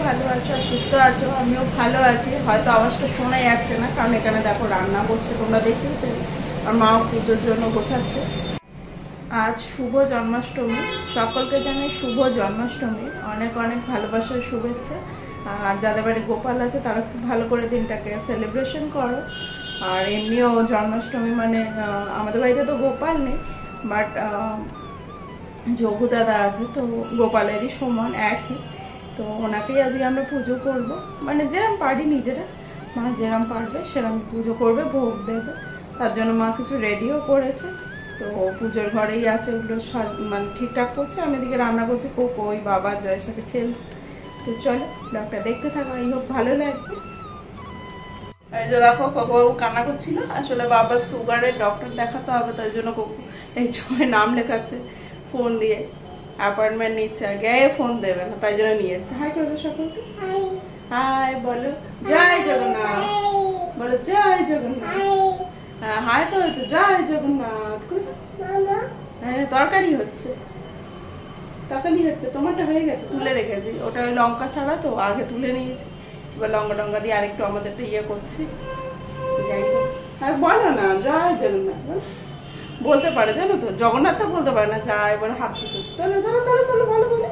ভালো আছো আর সুস্থ আছো, আমিও ভালো আছি। হয়তো আওয়াজটা শোনা যাচ্ছে না, কারণ এখানে দেখো রান্না করছে, তোমরা দেখতে। আর মাও পুজোর জন্য গোছাচ্ছে। আজ শুভ জন্মাষ্টমী, সকলকে জানাই শুভ জন্মাষ্টমী, অনেক অনেক ভালোবাসার শুভেচ্ছা। আর যাদের বাড়ি গোপাল আছে তারা খুব ভালো করে দিনটাকে সেলিব্রেশন করো। আর এমনিও জন্মাষ্টমী মানে আমাদের বাড়িতে তো গোপাল নেই, বাট যোগু দাদা আছে, তো গোপালেরই সমান একই। তো ওনাকেই আজকে আমরা পুজো করব, মানে যেরকম পারি নিজেরা, মা যেরকম পারবে সেরকম পুজো করবে, ভোগ দেবে। তার জন্য মা কিছু রেডিও করেছে, তো পুজোর ঘরেই আছে, ওগুলো মানে ঠিকঠাক করছে। আমি এদিকে রান্না করছি, কোকো ওই বাবা জয়ের সাথে খেলছে। তো চলো ব্লগটা দেখতে থাকো, এই হোক ভালো লাগবে। এই যে দেখো কোকোবাবু কান্না করছিল, আসলে বাবার সুগারের ডক্টর দেখাতে হবে, তাই জন্য কোকো এই ছয় নাম লেখাচ্ছে ফোন দিয়ে, অ্যাপয়েন্টমেন্ট নিচ্ছে, আগে ফোন দেবে না, তাই জন্য নিয়ে এসছে। হাই করে সকলকে, হাই বলো, জয় জগন্নাথ বলো, জয় জগন্নাথ। হ্যাঁ হাই তো হয়েছে, জয় জগন্নাথ। হ্যাঁ তরকারি হচ্ছে, তরকারি হচ্ছে, তোমারটা হয়ে গেছে, তুলে রেখেছি। ওটা ওই লঙ্কা ছাড়া তো আগে তুলে নিয়েছি, এবার লঙ্কা টঙ্কা দিয়ে আরেকটু আমাদেরটা ইয়ে করছি। যাই হোক, হ্যাঁ বলো না জয় জগন্নাথ বলতে পারে, জানো তো, জগন্নাথটা বলতে পারে না। যা এবার হাত তুলে চলো চলো চলো চলো, ভালো বলে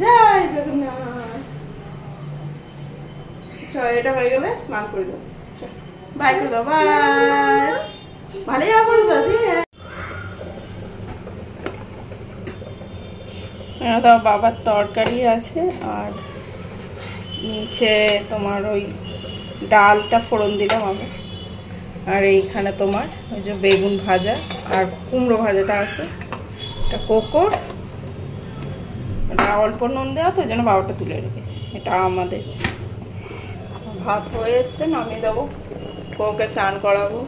জয় জগন্নাথ। চল এটা হয়ে গেলে স্নান করে দেবো, বাই করে দাও, বাই। ভালোই আবার দাদি। বাবার তরকারি আছে, আর নিচে তোমার ওই ডালটা ফোড়ন দিলাম আমি, আর এইখানে তোমার ওই যে বেগুন ভাজা আর কুমড়ো ভাজাটা আছে, এটা কোকোর, এটা অল্প নুন দেওয়া, তো ওই জন্য বাবাটা তুলে রেখেছি। এটা আমাদের ভাত হয়ে এসছে, নামিয়ে দেবো, কোকে চান করাবো।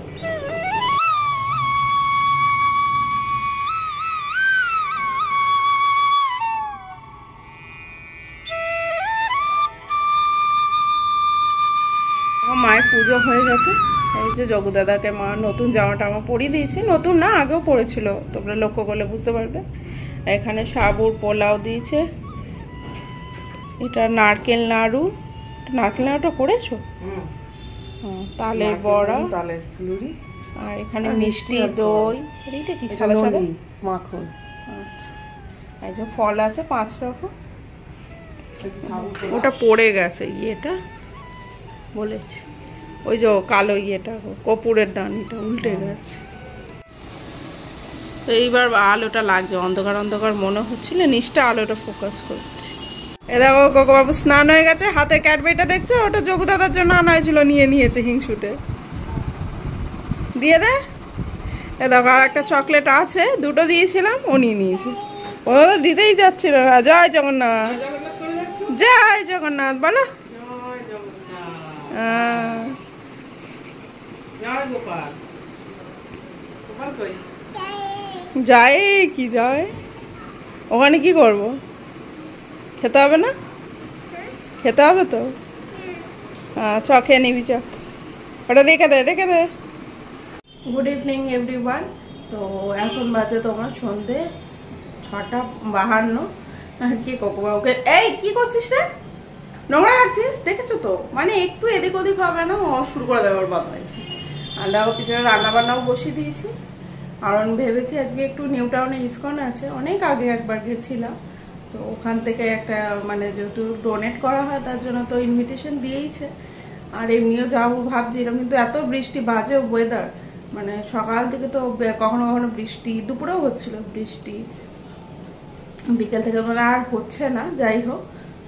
মায়ের পুজো হয়ে গেছে, এই যে যোগু দাদাকে মা নতুন জামা টামা পরিয়ে দিয়েছে, নতুন না আগেও পরেছিল, তোমরা লক্ষ্য করলে বুঝতে পারবে। এখানে সাবুর পোলাও দিয়েছে, এটা নারকেল নাড়ু, নারকেল নাড়ুটা করেছো? তালের বড়া, তালের ফুলুরি, আর এখানে মিষ্টি দই, এইটা কি সাদা সাদা মাখন। আচ্ছা, এই যে ফল আছে 5 রকম, ওটা পড়ে গেছে ইয়েটা বলেছি, ওই যে কালো ইয়েটা কপুরের দানিটা উল্টে গেছে। তো এইবার আলোটা লাগছে, অন্ধকার অন্ধকার মনে হচ্ছিল, নিচটা আলোটা ফোকাস করছে। এ দেখো কোকোবাবু স্নান হয়ে গেছে, হাতে ক্যাডবেরিটা দেখছো, ওটা যোগু দাদার জন্য আনা হয়েছিল, নিয়ে নিয়েছে হিংসুটে, দিয়ে দে। এ দেখো আর একটা চকলেট আছে, দুটো দিয়েছিলাম, ও নিয়ে নিয়েছে, ও দিতেই যাচ্ছিল না। জয় জগন্নাথ, জয় জগন্নাথ বলো, যায় কি যায়, ওখানে কি করব, খেতে হবে না, খেতে হবে তো, চ খেয়ে নিবি, চ ওটা রেখে দে, রেখে দে। Good evening everyone. তো এখন বাজে তোমার সন্ধে 6:52। কি কোকোবাবুকে, এই কি করছিস রে, নোংরা রাখছিস, দেখেছো তো, মানে একটু এদিক ওদিক হবে না ও শুরু করে দেবে ওর বদমাইশি। আর দেখো পিছনে রান্না বান্নাও বসিয়ে দিয়েছি। আর আমি ভেবেছি আজকে একটু নিউ টাউনে ইসকন আছে, অনেক আগে একবার গেছিলাম, তো ওখান থেকে একটা মানে যেহেতু ডোনেট করা হয় তার জন্য তো ইনভিটেশন দিয়েইছে। আর এমনিও যাবো ভাবছিলাম, কিন্তু এত বৃষ্টি, বাজে ওয়েদার, মানে সকাল থেকে তো কখনো কখনো বৃষ্টি, দুপুরেও হচ্ছিল বৃষ্টি, বিকেল থেকে মানে আর হচ্ছে না। যাই হোক,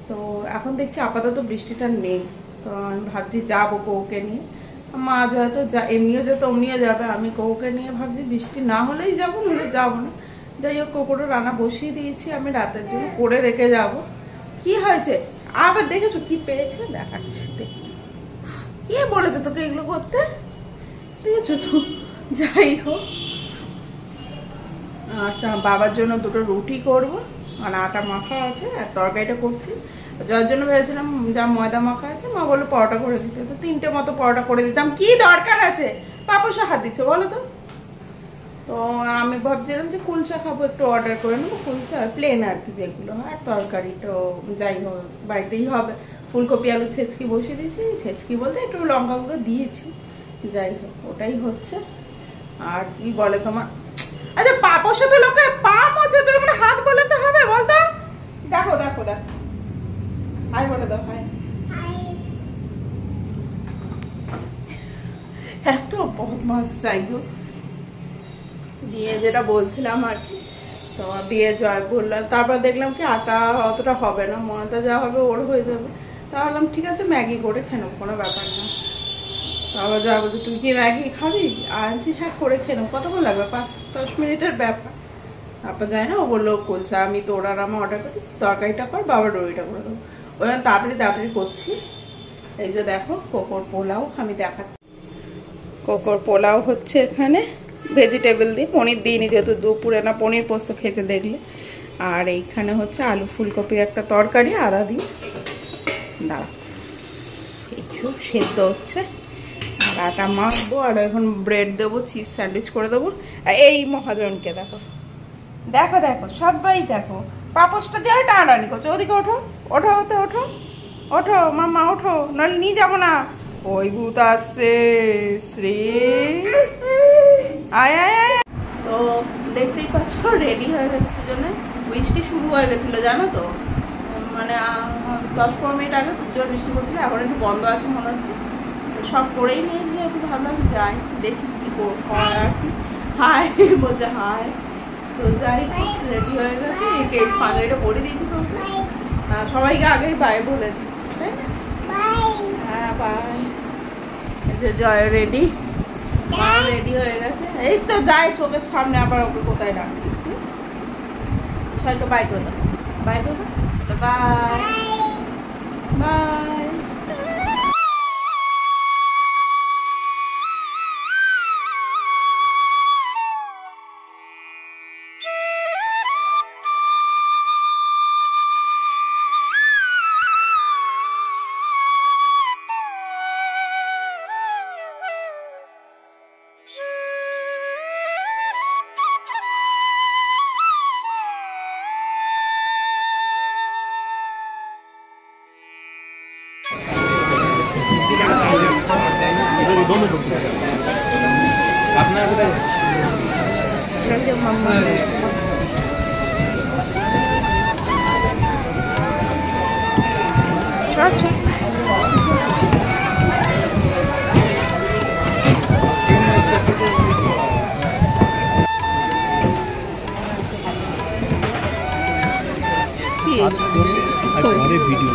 তো এখন দেখছি আপাতত বৃষ্টিটা নেই, তো আমি ভাবছি যাবো কৌকে নিয়ে। মা হয়তো এমনিও যেত অমনিও যাবে, আমি কৌকে নিয়ে ভাবছি বৃষ্টি না হলেই যাবো, নইলে যাবো না। যাই হোক, কোকোটা রান্না বসিয়ে দিয়েছি আমি রাতের জন্য, করে রেখে যাব। কি হয়েছে আবার দেখেছো, কি পেয়েছে দেখাচ্ছে, দেখি কে বলেছে তোকে এগুলো করতে, দেখেছো তো। যাই হোক, বাবার জন্য দুটো রুটি করব, আর আটা মাখা আছে, আর তরকারিটা করছি। যার জন্য ভেবেছিলাম যা ময়দা মাখা আছে, মা বললো পরোটা করে দিতে, তো 3টে মতো পরোটা করে দিতাম। কি দরকার আছে, পাপসা হাত দিচ্ছে বলো তো, তো আমি ভাবছিলাম যে কুলচা খাবো, একটু অর্ডার করে নেবো কুলচা প্লেন আর কি যেগুলো, আর তরকারি তো যাই হোক বাড়িতেই হবে। ফুলকপি আলু ছেঁচকি বসিয়ে দিয়েছি, ছেঁচকি বলতে একটু লঙ্কাগুলো দিয়েছি, যাই হোক ওটাই হচ্ছে। আর কি বলে তোমার, আচ্ছা পাপোর সাথে লোকে পা মোছে, তোর মানে হাত বলে তো হবে বলতো। দেখো দেখো দেখো, হাই বলে দাও, হাই। এত বদমাস, যাই হোক। দিয়ে যেটা বলছিলাম আর কি, তো দিয়ে জয় বললাম, তারপর দেখলাম কি আটা অতটা হবে না, ময়দা যা হবে ওর হয়ে যাবে। তাহলে ঠিক আছে ম্যাগি করে খেয়ে নেবো, কোনো ব্যাপার না। তারপর জয় বলছে তুই কি ম্যাগি খাবি, আনছি হ্যাঁ করে খেয়ে নেবো, কতক্ষণ লাগবে 5-10 মিনিটের ব্যাপার। তারপর যায় না, ও বললো কুলচা আমি তো ওরা আমার অর্ডার করছি, তরকারিটা কর বাবার রুটিটা করে দেবো। ওই তাড়াতাড়ি তাড়াতাড়ি করছি। এই যে দেখো কোকোর পোলাও আমি দেখাচ্ছি। কোকোর পোলাও হচ্ছে এখানে ভেজিটেবল দিয়ে, পনির দিইনি যেহেতু দুপুরে না পনির পোস্ত খেতে দেখলে। আর এইখানে হচ্ছে আলু ফুলকপির একটা তরকারি আদা দিয়ে, দাঁড়া একটু সেদ্ধ হচ্ছে। আর আটা মাখবো, আর এখন ব্রেড দেবো, চিজ স্যান্ডউইচ করে দেবো। এই মহাজনকে দেখো দেখো দেখো, সবাই দেখো পাপোসটা দিয়ে টানাটানি করছে। ওদিকে ওঠো ওঠো, ওতে ওঠো ওঠো মাম্মা ওঠো, নাহলে নিয়ে যাবো না। ওই ভূত আসছে শ্রী, আয় আয় আয়। তো দেখতেই পাচ্ছ রেডি হয়ে গেছে, দুজনে বৃষ্টি শুরু হয়ে গেছিলো জানো তো, মানে 10-15 মিনিট আগে খুব জোর বৃষ্টি পড়ছিল, এখন একটু বন্ধ আছে মনে হচ্ছে। তো সব করেই নিয়েছি, যেহেতু ভাবলাম যাই দেখি কী হয় আর কি। হাই বলছে হাই। তো যাই রেডি হয়ে গেছে, এই পাঞ্জাবিটা পরে দিয়েছি তো, সবাইকে আগেই বাই বলে দিচ্ছি তাই না। হ্যাঁ বাই। জয় রেডি, রেডি হয়ে গেছে, এই তো যাই চোখের সামনে, আবার ওকে কোথায় রাখিস তুই। সবাইকে বাই করে দাও, বাই করে দাও, বাই বাই। আপনার কোথায় আচ্ছা ভিডিও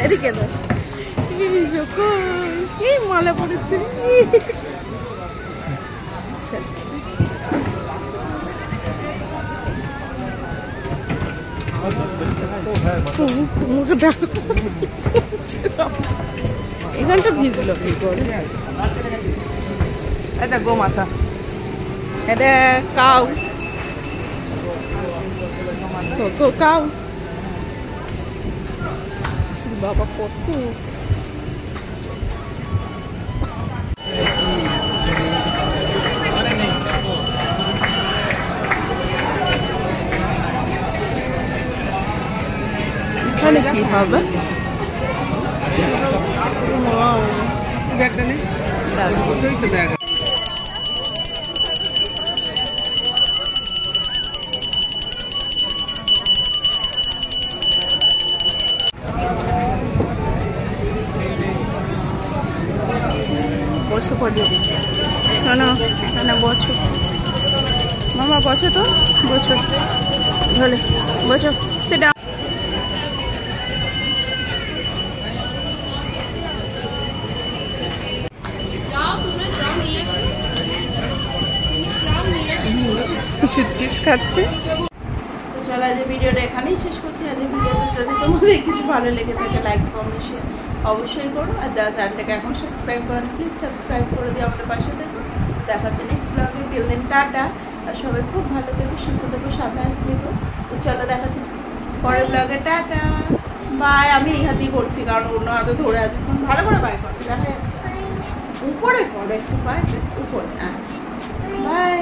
এদিকে এই মালা পড়েছে। এখানটা ভিজলো কি করে, এটা গোমাতা, এটা কাউ তো কাউ বাবা কত। এখানে কি হবে বসে পড়ে শোনো, না বসো মামা, বসো তো বসো, হলে বসো, সেটা চিপস খাচ্ছে। তো চলো আজ ভিডিওটা এখানেই শেষ করছি। আজ ভিডিওতে যদি তোমাদের কিছু ভালো লেগে থাকে লাইক কমেন্ট শেয়ার অবশ্যই করো, আর যারা চ্যানেলটাকে এখন সাবস্ক্রাইব করেন প্লিজ সাবস্ক্রাইব করে দিয়ে আমাদের পাশে থেকো। দেখা হচ্ছে নেক্সট ব্লগে। টিল দেন টাটা, আর সবাই খুব ভালো থেকো, সুস্থ থেকো, সাবধানে থেকো। তো চলো দেখা হচ্ছে পরের ব্লগে। Tata bye. আমি এই হাতেই করছি কারণ অন্য হাতে ধরে আছে ফোন। ভালো করে বাই করো, দেখা যাচ্ছে উপরে করো, একটু বাই উপরে। হ্যাঁ বাই।